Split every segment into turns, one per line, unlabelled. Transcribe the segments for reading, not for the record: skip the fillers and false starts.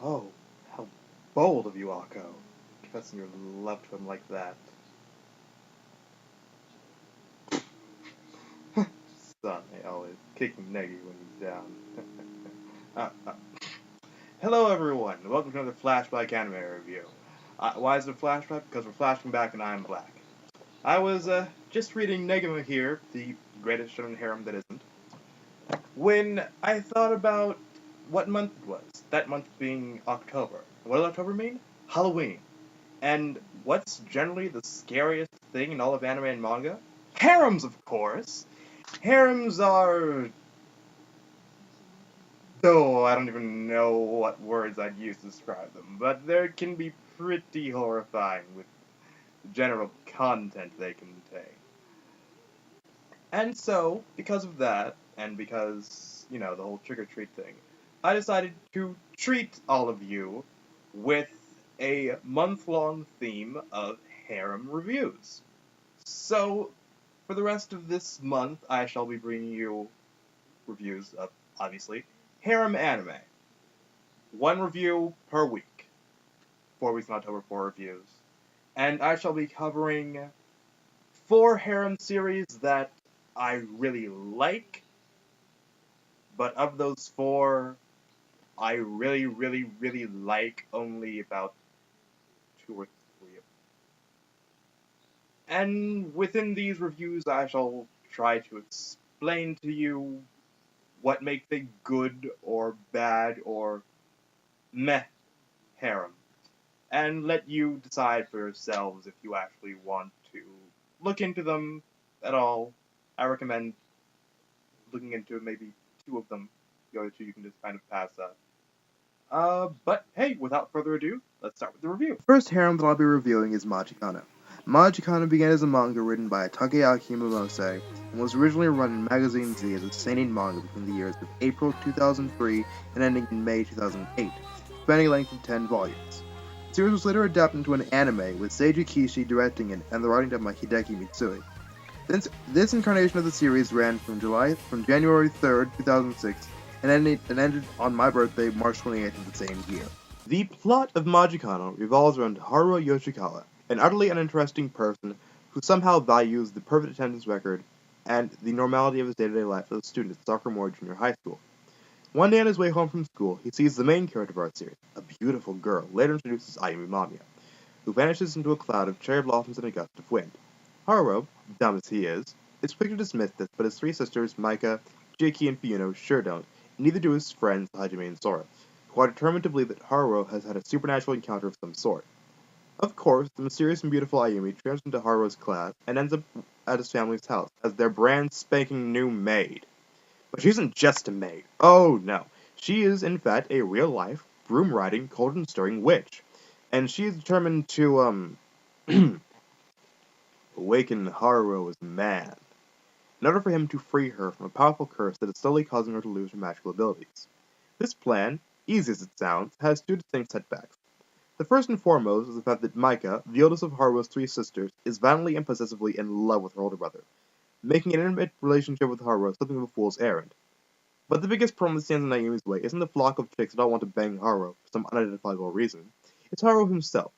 Oh, how bold of you, Akko, confessing your love to him like that. Son, always kicking Negi when he's down. Hello, everyone. Welcome to another Flashback anime review. Why is it a flashback? Because we're flashing back and I'm black. I was just reading Negima here, the greatest shonen harem that isn't, when I thought about what month it was. That month being October. What does October mean? Halloween. And what's generally the scariest thing in all of anime and manga? Harems, of course! Harems are... Oh, I don't even know what words I'd use to describe them, but they can be pretty horrifying with the general content they contain. And so, because of that, and because, the whole trick-or-treat thing, I decided to treat all of you with a month-long theme of harem reviews. So, for the rest of this month, I shall be bringing you reviews of, obviously, harem anime. 1 review per week. 4 weeks in October, 4 reviews. And I shall be covering 4 harem series that I really like, but of those 4, I really, really, really like only about 2 or 3 of them. And within these reviews, I shall try to explain to you what makes a good or bad or meh harem, and let you decide for yourselves if you actually want to look into them at all. I recommend looking into maybe 2 of them. The other 2 you can just kind of pass up. But hey, without further ado, let's start with the review. First harem that I'll be reviewing is Magikano. Magikano began as a manga written by Takeaki Mimose and was originally run in Magazine Z as a seinen manga between the years of April 2003 and ending in May 2008, spanning a length of 10 volumes. The series was later adapted into an anime, with Seiji Kishi directing it and the writing done by Hideki Mitsui. This incarnation of the series ran from January 3rd, 2006, and ended on my birthday, March 28th of the same year. The plot of Magikano revolves around Haruo Yoshikawa, an utterly uninteresting person who somehow values the perfect attendance record and the normality of his day-to-day life as a student at sophomore junior high school. One day on his way home from school, he sees the main character of our series, a beautiful girl, later introduced as Ayumi Mamiya, who vanishes into a cloud of cherry blossoms and a gust of wind. Haruo, dumb as he is quick to dismiss this, but his 3 sisters, Maika, Jiki, and Fuyuno, sure don't, and neither do his friends, Hajime and Sora, who are determined to believe that Haruo has had a supernatural encounter of some sort. Of course, the mysterious and beautiful Ayumi turns into Haruo's class and ends up at his family's house as their brand spanking new maid. But she isn't just a maid. Oh no. She is, in fact, a real-life, broom-riding, cauldron-stirring witch. And she is determined to, awaken Haruo as man, in order for him to free her from a powerful curse that is slowly causing her to lose her magical abilities. This plan, easy as it sounds, has 2 distinct setbacks. The first and foremost is the fact that Maika, the oldest of Haruo's 3 sisters, is violently and possessively in love with her older brother, making an intimate relationship with Haruo something of a fool's errand. But the biggest problem that stands in Ayumi's way isn't the flock of chicks that all want to bang Haruo for some unidentifiable reason. It's Haruo himself.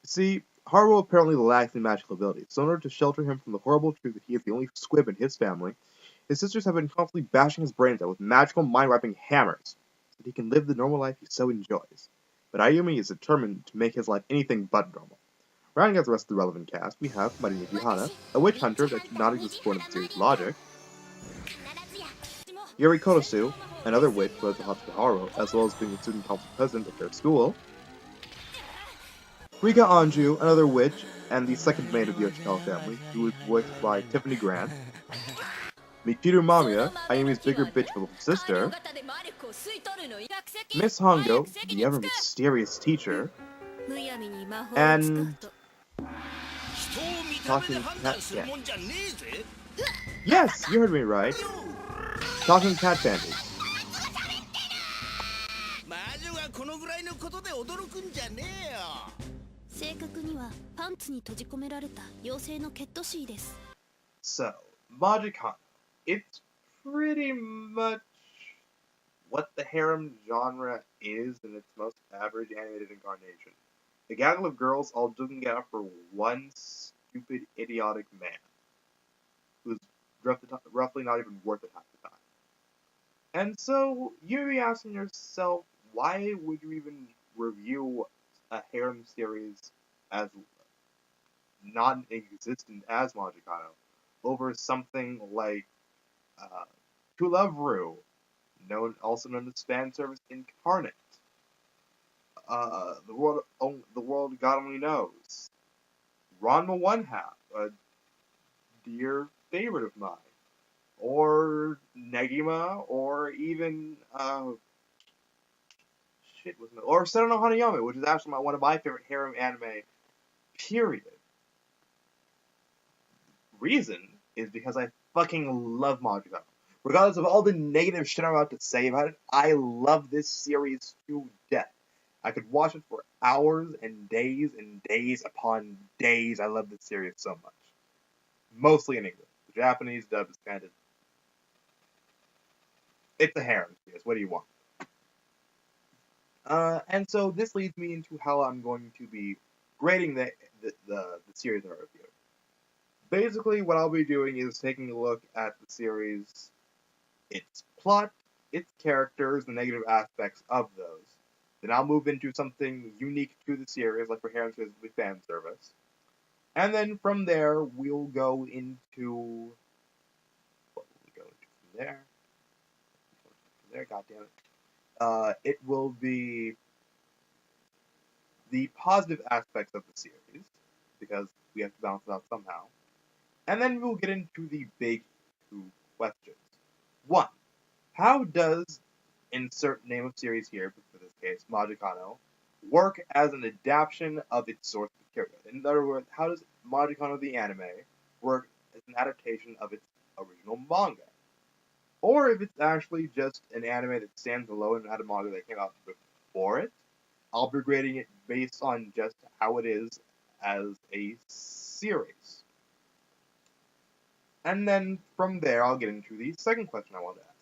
See, Haruo apparently lacks in magical abilities, so in order to shelter him from the horrible truth that he is the only squib in his family, his sisters have been constantly bashing his brains out with magical mind-wiping hammers, so that he can live the normal life he so enjoys. But Ayumi is determined to make his life anything but normal. Rounding out the rest of the relevant cast, we have Mariniki Hana, a witch hunter that should not exist according to the series' logic, Yuri Kotosu, another witch who has a hot for Haruo, as well as being the student council president at their school, Rika Anju, another witch, and the second maid of the Yoshikawa family, who is voiced by Tiffany Grant, Michiru Mamiya, Ayumi's bigger bitch little sister, Miss Hongo, the ever-mysterious teacher, and Talking Cat Bandit. Yes, you heard me right. Talking Cat Bandit. So, Magikano. It's pretty much what the harem genre is in its most average animated incarnation. A gaggle of girls all duking it out for one stupid, idiotic man, who's roughly not even worth it half the time. And so, you'd be asking yourself, why would you even review a harem series as non-existent as Magikano over something like To Love Ru, also known as Fanservice Incarnate, the world God only knows, Ranma One Half, a dear favorite of mine, or Negima, or even or Seto no Hanayome, which is actually one of my favorite harem anime. Period. Reason is because I fucking love Magikano. Regardless of all the negative shit I'm about to say about it, I love this series to death. I could watch it for hours and days upon days. I love this series so much. Mostly in English. The Japanese dub is kind of... It's a harem series. What do you want? And so this leads me into how I'm going to be grading the series I review. Basically, what I'll be doing is taking a look at the series, its plot, its characters, the negative aspects of those. Then I'll move into something unique to the series, like for harem series, will be fan service. And then from there, we'll go into... What will we go into from there? God damn it. It will be the positive aspects of the series, because we have to balance it out somehow. And then we'll get into the big two questions. 1. How does insert name of series here, but for this case, Magikano, work as an adaptation of its source material? In other words, how does Magikano the anime work as an adaptation of its original manga? Or if it's actually just an anime that stands alone and had a manga that came out before it, I'll be grading it based on just how it is as a series. And then from there, I'll get into the second question I want to ask.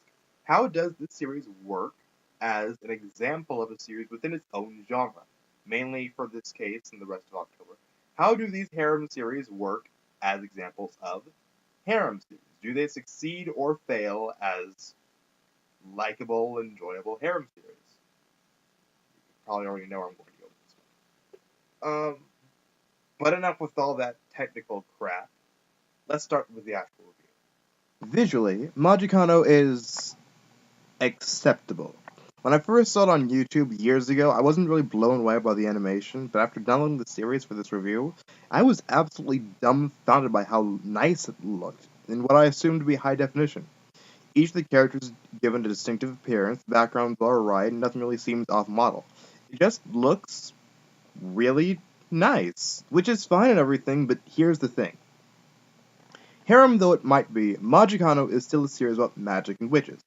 How does this series work as an example of a series within its own genre? Mainly for this case and the rest of October. How do these harem series work as examples of harem series? Do they succeed or fail as likable, enjoyable harem series? You probably already know where I'm going to go with this one. But enough with all that technical crap. Let's start with the actual review. Visually, Magikano is acceptable. When I first saw it on YouTube years ago, I wasn't really blown away by the animation, but after downloading the series for this review, I was absolutely dumbfounded by how nice it looked, in what I assumed to be high definition. Each of the characters is given a distinctive appearance, the backgrounds are right, and nothing really seems off-model. It just looks really nice, which is fine and everything, but here's the thing. Harem though it might be, Magikano is still a series about magic and witches.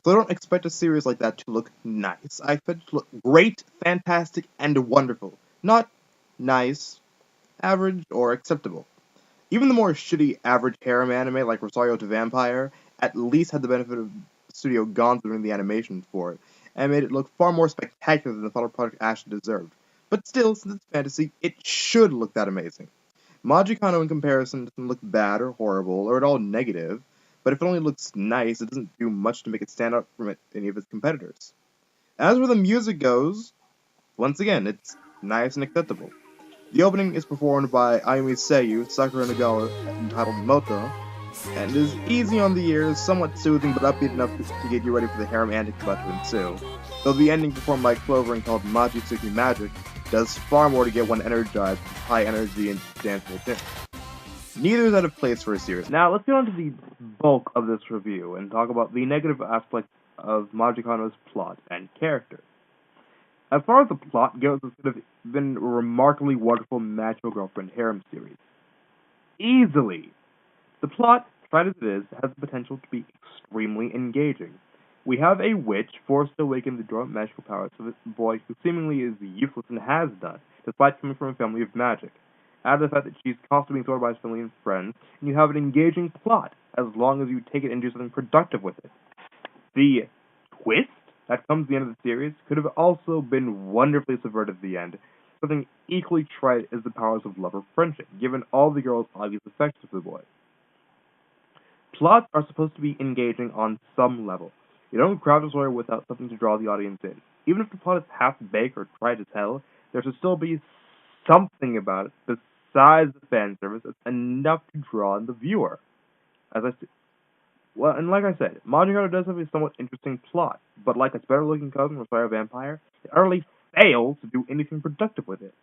So I don't expect a series like that to look nice. I expect it to look great, fantastic, and wonderful. Not nice, average, or acceptable. Even the more shitty average harem anime like Rosario to Vampire at least had the benefit of Studio Gonzo doing the animation for it, and made it look far more spectacular than the final product actually deserved. But still, since it's fantasy, it should look that amazing. Magikano in comparison doesn't look bad or horrible or at all negative, but if it only looks nice, it doesn't do much to make it stand out from any of its competitors. As for the music goes, once again, it's nice and acceptable. The opening is performed by Ayumi Seiyu, Sakura Nagawa, entitled Moto, and is easy on the ears, somewhat soothing but upbeat enough to get you ready for the harem antics about to ensue, though the ending performed by Clover and called Majitsuki Magic does far more to get one energized with high energy and danceable tunes. Neither is out of place for a series. Now, let's get on to the bulk of this review and talk about the negative aspects of Magikano's plot and character. As far as the plot goes, it could have been a remarkably wonderful macho girlfriend harem series. Easily. The plot, tried as it is, has the potential to be extremely engaging. We have a witch forced to awaken the dormant magical powers of a boy who seemingly is useless and has done,
despite coming from a family of magic. Add the fact that she's constantly being thwarted by his family and friends, and you have an engaging plot, as long as you take it and do something productive with it. The twist that comes at the end of the series could have also been wonderfully subverted at the end. Something equally trite is the powers of love or friendship, given all the girl's obvious affection for the boy. Plots are supposed to be engaging on some level. You don't craft a story without something to draw the audience in. Even if the plot is half-baked or tried to tell, there should still be something about it besides the fan service that's enough to draw in the viewer. As I Well, and like I said, Magikano does have a somewhat interesting plot, but like its better-looking cousin, Rosario Vampire, it utterly fails to do anything productive with it.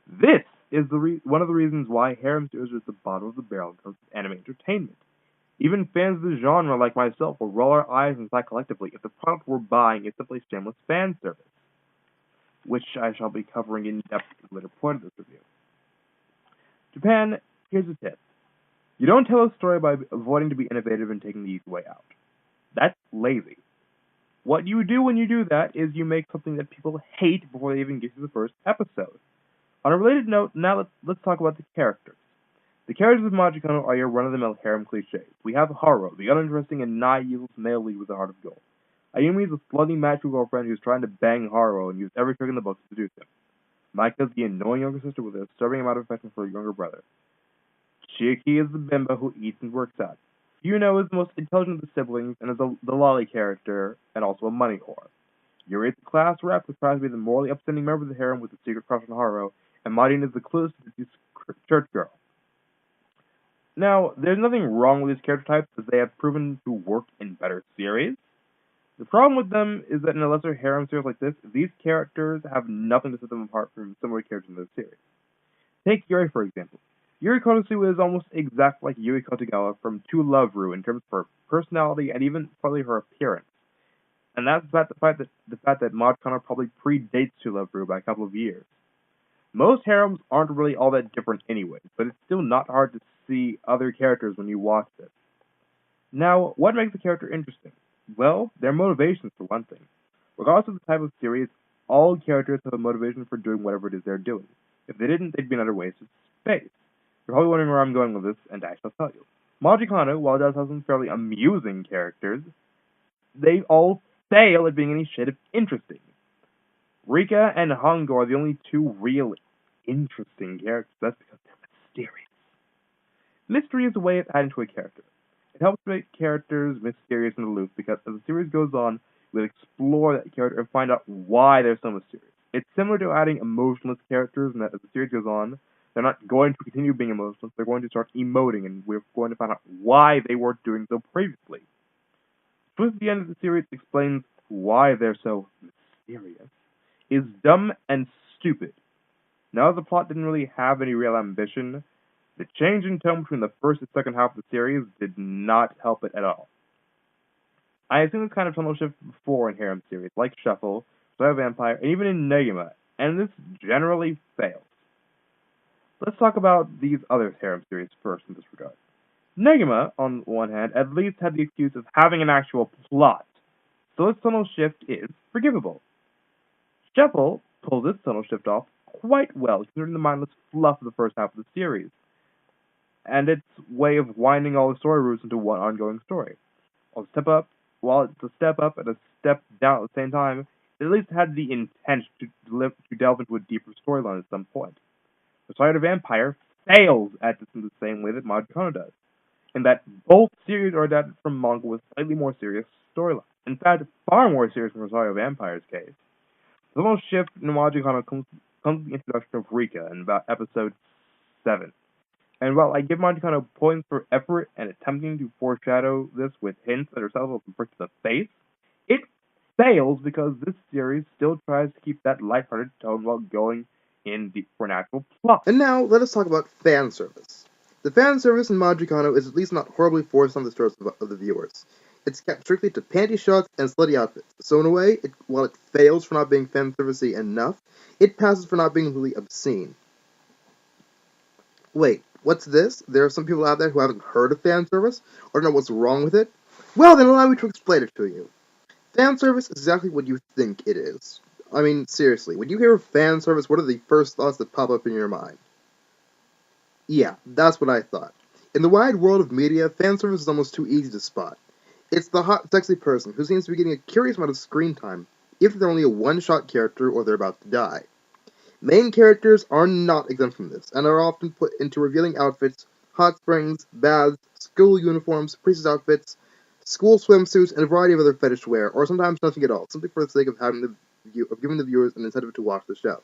This is one of the reasons why harem series are at the bottom of the barrel in terms of anime entertainment. Even fans of the genre like myself will roll our eyes and sigh collectively if the product we're buying is simply shameless fan service, which I shall be covering in depth at a later point of this review. Japan, here's a tip. You don't tell a story by avoiding to be innovative and taking the easy way out. That's lazy. What you do when you do that is you make something that people hate before they even get to the first episode. On a related note, now let's talk about the characters. The characters of Magikano are your run-of-the-mill harem cliches. We have Haro, the uninteresting and naive male lead with a heart of gold. Ayumi is a slutty macho girlfriend who's trying to bang Haro and use every trick in the book to do so. Maika is the annoying younger sister with a disturbing amount of affection for her younger brother. Chiaki is the bimbo who eats and works out. Yuno is the most intelligent of the siblings and is the lolly character and also a money whore. Yuri is the class rep who tries to be the morally upstanding member of the harem with a secret crush on Haro, and Marin is the clueless church girl. Now, there's nothing wrong with these character types as they have proven to work in better series. The problem with them is that in a lesser harem series like this, these characters have nothing to set them apart from similar characters in the series. Take Yuri, for example. Yuri Konosuba is almost exact like Yui Kotogawa from To Love Ru in terms of her personality and even partly her appearance. And that's the fact that Magikano probably predates To Love Ru by a couple of years. Most harems aren't really all that different anyway, but it's still not hard to see other characters when you watch this. Now, what makes a character interesting? Well, their motivations for one thing. Regardless of the type of series, all characters have a motivation for doing whatever it is they're doing. If they didn't, they'd be in utter waste of space. You're probably wondering where I'm going with this, and I shall tell you. Magikano, while it does have some fairly amusing characters, they all fail at being any shade of interesting. Rika and Hongo are the only two real interesting characters. That's because they're mysterious. Mystery is a way of adding to a character. It helps make characters mysterious and aloof because as the series goes on, we'll explore that character and find out why they're so mysterious. It's similar to adding emotionless characters, and that as the series goes on, they're not going to continue being emotionless, they're going to start emoting, and we're going to find out why they weren't doing so previously. Towards the end of the series explains why they're so mysterious, is dumb and stupid. Now that the plot didn't really have any real ambition, the change in tone between the first and second half of the series did not help it at all. I have seen this kind of tonal shift before in harem series, like Shuffle, Slayer Vampire, and even in Negima, and this generally fails. Let's talk about these other harem series first in this regard. Negima, on one hand, at least had the excuse of having an actual plot, so its tonal shift is forgivable. Shuffle pulls this tonal shift off quite well, considering the mindless fluff of the first half of the series, and its way of winding all the story routes into one ongoing story. While it's a step up and a step down at the same time, it at least had the intent to delve into a deeper storyline at some point. The Vampire fails at this in the same way that Magikano does, in that both series are adapted from manga with slightly more serious storylines. In fact, far more serious in Rosario Vampire's case. The little shift in Magikano comes with the introduction of Rika in about episode 7. And while I give Magikano points for effort and attempting to foreshadow this with hints that are subtle and brick to the face, it fails because this series still tries to keep that lighthearted tone while going in deep for an actual plot.
And now, let us talk about fan service. The fan service in Magikano is at least not horribly forced on the throats of the viewers. It's kept strictly to panty shots and slutty outfits, so in a way, while it fails for not being fan servicey enough, it passes for not being really obscene. Wait, what's this? There are some people out there who haven't heard of fan service, or don't know what's wrong with it? Well, then allow me to explain it to you. Fan service is exactly what you think it is. I mean, seriously, when you hear fan service, what are the first thoughts that pop up in your mind? Yeah, that's what I thought. In the wide world of media, fan service is almost too easy to spot. It's the hot, sexy person who seems to be getting a curious amount of screen time, if they're only a one-shot character or they're about to die. Main characters are not exempt from this, and are often put into revealing outfits, hot springs, baths, school uniforms, priestess outfits, school swimsuits, and a variety of other fetish wear, or sometimes nothing at all, simply for the sake of giving the viewers an incentive to watch the show.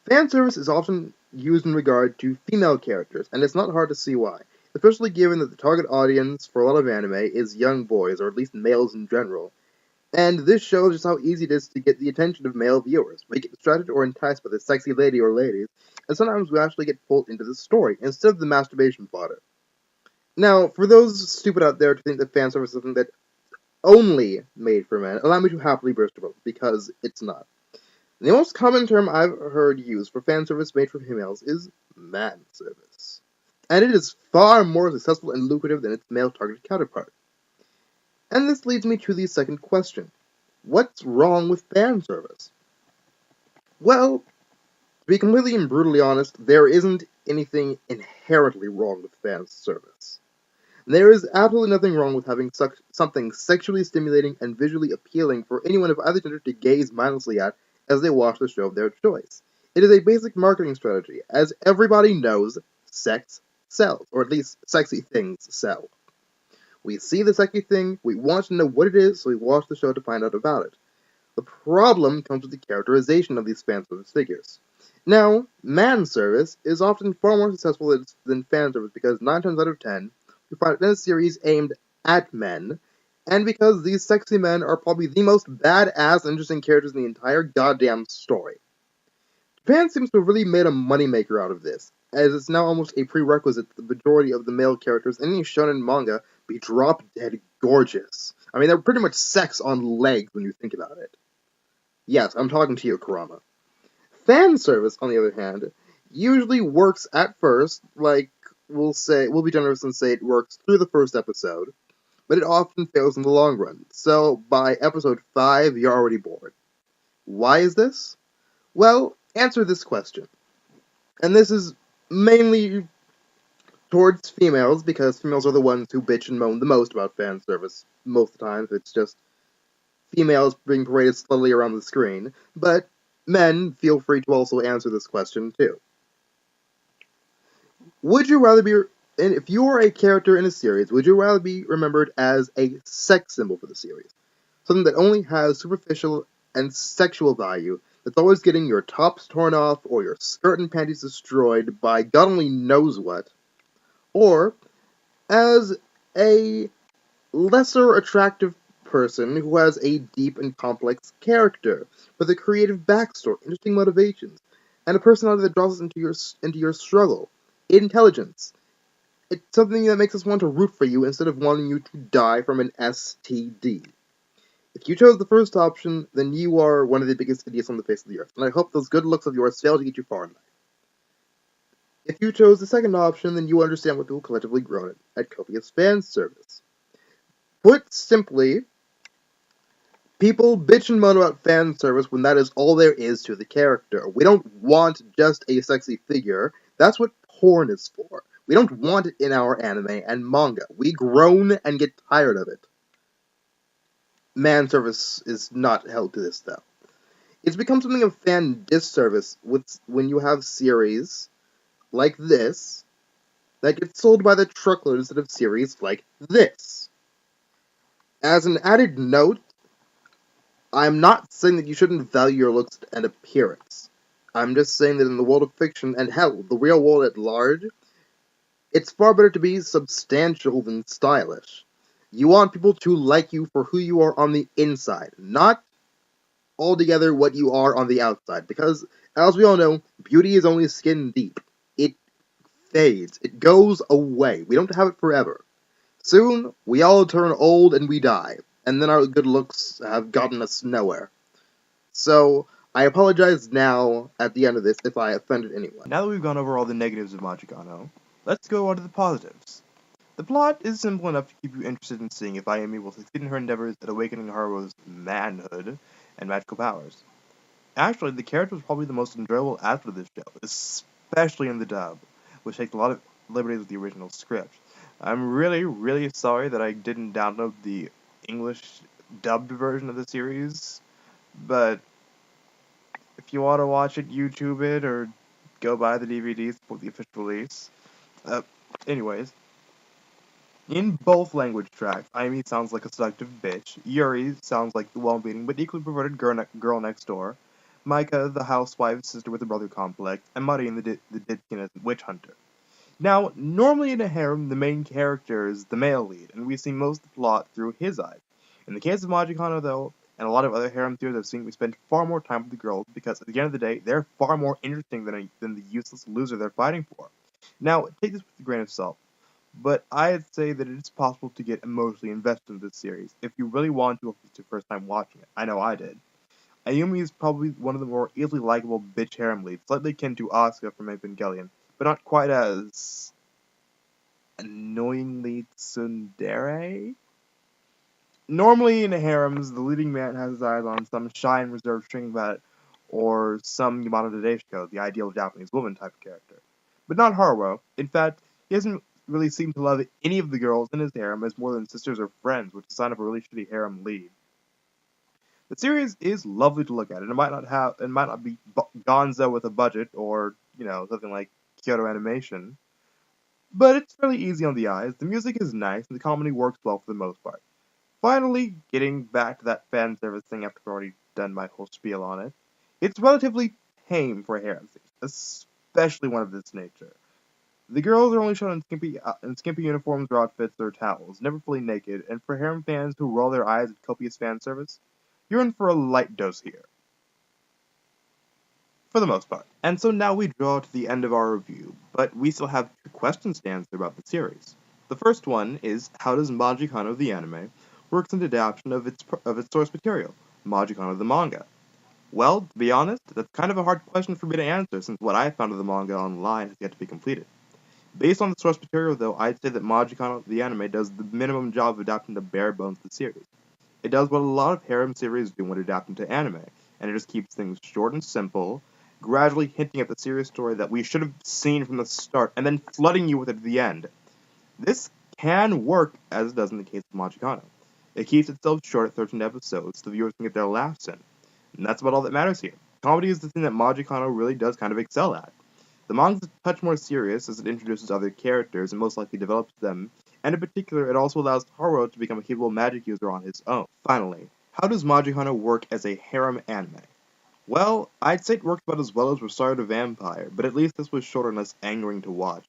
Fan service is often used in regard to female characters, and it's not hard to see why, especially given that the target audience for a lot of anime is young boys, or at least males in general, and this shows just how easy it is to get the attention of male viewers. We get distracted or enticed by the sexy lady or ladies, and sometimes we actually get pulled into the story, instead of the masturbation fodder. Now, for those stupid out there to think that fan service is something that only made for men, allow me to happily burst about, because it's not. The most common term I've heard used for fan service made for females is man service. And it is far more successful and lucrative than its male targeted counterpart. And this leads me to the second question. What's wrong with fan service? Well, to be completely and brutally honest, there isn't anything inherently wrong with fan service. There is absolutely nothing wrong with having something sexually stimulating and visually appealing for anyone of either gender to gaze mindlessly at as they watch the show of their choice. It is a basic marketing strategy. As everybody knows, sex sells, or at least sexy things sell. We see the sexy thing, we want to know what it is, so we watch the show to find out about it. The problem comes with the characterization of these fan service figures. Now, man service is often far more successful than fan service because 9 times out of 10, we find it in a series aimed at men, and because these sexy men are probably the most badass, interesting characters in the entire goddamn story. Japan seems to have really made a moneymaker out of this, as it's now almost a prerequisite that the majority of the male characters in any shonen manga be drop-dead gorgeous. I mean, they're pretty much sex on legs when you think about it. Yes, I'm talking to you, Kurama. Fan service, on the other hand, usually works at first, like, we'll be generous and say it works through the first episode, but it often fails in the long run, so by episode 5, you're already bored. Why is this? Well, answer this question. And this is mainly towards females, because females are the ones who bitch and moan the most about fan service. Most of the time, it's just females being paraded slowly around the screen, but men, feel free to also answer this question too. Would you rather be, and if you are a character in a series, would you rather be remembered as a sex symbol for the series? Something that only has superficial and sexual value, that's always getting your tops torn off or your skirt and panties destroyed by God only knows what, or as a lesser attractive person who has a deep and complex character, with a creative backstory, interesting motivations, and a personality that draws us into your struggle. Intelligence. It's something that makes us want to root for you instead of wanting you to die from an STD. If you chose the first option, then you are one of the biggest idiots on the face of the earth, and I hope those good looks of yours fail to get you far in life. If you chose the second option, then you understand what people collectively groan at copious fan service. Put simply, people bitch and moan about fan service when that is all there is to the character. We don't want just a sexy figure. That's what porn is for. We don't want it in our anime and manga. We groan and get tired of it. Man service is not held to this, though. It's become something of fan disservice when you have series like this that get sold by the truckload instead of series like this. As an added note, I'm not saying that you shouldn't value your looks and appearance. I'm just saying that in the world of fiction, and hell, the real world at large, it's far better to be substantial than stylish. You want people to like you for who you are on the inside, not altogether what you are on the outside, because, as we all know, beauty is only skin deep. It fades. It goes away. We don't have it forever. Soon, we all turn old and we die, and then our good looks have gotten us nowhere. So, I apologize now, at the end of this, if I offended anyone.
Now that we've gone over all the negatives of Magikano, let's go on to the positives. The plot is simple enough to keep you interested in seeing if I am able to succeed in her endeavors at awakening Haruo's manhood, and magical powers. Actually, the character was probably the most enjoyable aspect of this show, especially in the dub, which takes a lot of liberties with the original script. I'm really, really sorry that I didn't download the English dubbed version of the series, but if you want to watch it, YouTube it, or go buy the DVDs for the official release. Uh, anyways, in both language tracks, Aimi sounds like a seductive bitch, Yuri sounds like the well-meaning but equally perverted girl next door, Micah the housewife sister with a brother complex, and Marin the ditkin witch hunter. Now, normally in a harem, the main character is the male lead, and we see most of the plot through his eyes. In the case of Magikano, though, and a lot of other harem series I've seen, we spend far more time with the girls because at the end of the day, they're far more interesting than the useless loser they're fighting for. Now, take this with a grain of salt, but I'd say that it is possible to get emotionally invested in this series if you really want to if it's your first time watching it. I know I did. Ayumi is probably one of the more easily likable bitch harem leads, slightly akin to Asuka from Evangelion, but not quite as annoyingly tsundere? Normally in harems, the leading man has his eyes on some shy and reserved string vat or some Yamada Tadeshiko, the ideal Japanese woman type of character. But not Haruo. In fact, he doesn't really seem to love any of the girls in his harem as more than sisters or friends, which is a sign of a really shitty harem lead. The series is lovely to look at, and it might not be gonzo with a budget or, something like Kyoto Animation, but it's fairly easy on the eyes, the music is nice, and the comedy works well for the most part. Finally, getting back to that fan service thing after I've already done my whole spiel on it, it's relatively tame for a harem series, especially one of this nature. The girls are only shown in skimpy uniforms or outfits or towels, never fully naked, and for harem fans who roll their eyes at copious fan service, you're in for a light dose here. For the most part. And so now we draw to the end of our review, but we still have two questions to answer about the series. The first one is, how does Magikano the anime works in the adaptation of its source material, Magikano the manga? Well, to be honest, that's kind of a hard question for me to answer since what I found of the manga online has yet to be completed. Based on the source material, though, I'd say that Magikano the anime does the minimum job of adapting the bare bones of the series. It does what a lot of harem series do when adapting to anime, and it just keeps things short and simple, gradually hinting at the serious story that we should have seen from the start, and then flooding you with it at the end. This can work, as it does in the case of Magikano. It keeps itself short at 13 episodes, so the viewers can get their laughs in. And that's about all that matters here. Comedy is the thing that Magikano really does kind of excel at. The manga is a touch more serious as it introduces other characters and most likely develops them, and in particular, it also allows Haruo to become a capable magic user on his own. Finally, how does Magikano work as a harem anime? Well, I'd say it worked about as well as Rosario the Vampire, but at least this was shorter and less angering to watch.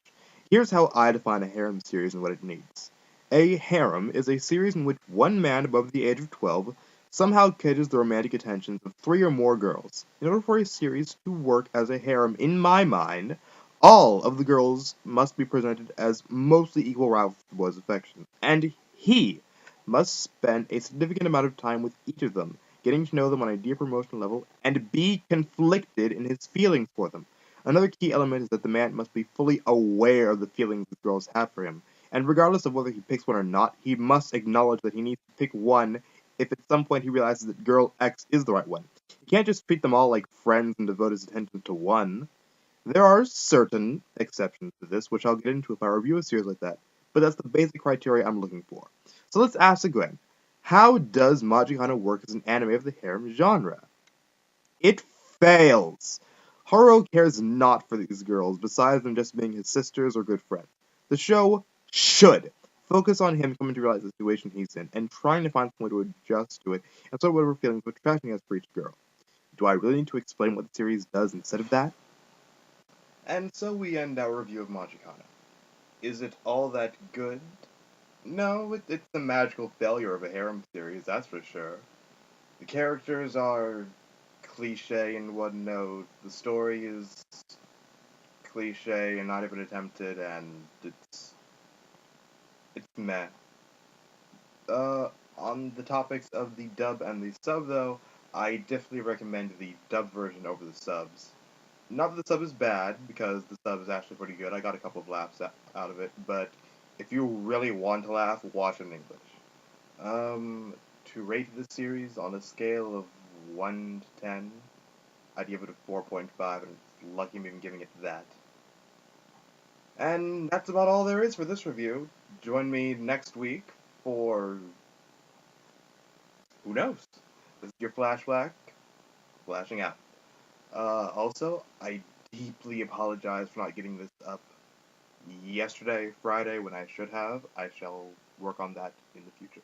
Here's how I define a harem series and what it needs. A harem is a series in which one man above the age of 12 somehow catches the romantic attentions of three or more girls. In order for a series to work as a harem, in my mind, all of the girls must be presented as mostly equal rivals to the boys' affection, and he must spend a significant amount of time with each of them, getting to know them on a deeper emotional level, and be conflicted in his feelings for them. Another key element is that the man must be fully aware of the feelings the girls have for him, and regardless of whether he picks one or not, he must acknowledge that he needs to pick one if at some point he realizes that girl X is the right one. He can't just treat them all like friends and devote his attention to one. There are certain exceptions to this, which I'll get into if I review a series like that, but that's the basic criteria I'm looking for. So let's ask again, how does Magikano work as an anime of the harem genre? It fails! Haruo cares not for these girls, besides them just being his sisters or good friends. The show should focus on him coming to realize the situation he's in, and trying to find some way to adjust to it, and sort of whatever feelings of attraction he has for each girl. Do I really need to explain what the series does instead of that? And so we end our review of Magikano. Is it all that good? No, it's the magical failure of a harem series, that's for sure. The characters are cliche in one note, the story is cliche and not even attempted, and it's meh. On the topics of the dub and the sub, though, I definitely recommend the dub version over the subs. Not that the sub is bad, because the sub is actually pretty good. I got a couple of laughs out of it, but if you really want to laugh, watch it in English. To rate this series on a scale of
1 to 10, I'd give it a 4.5, and it's lucky I'm even giving it that. And that's about all there is for this review. Join me next week for... who knows? This is your Flashback, flashing out. Also, I deeply apologize for not getting this up yesterday, Friday, when I should have. I shall work on that in the future.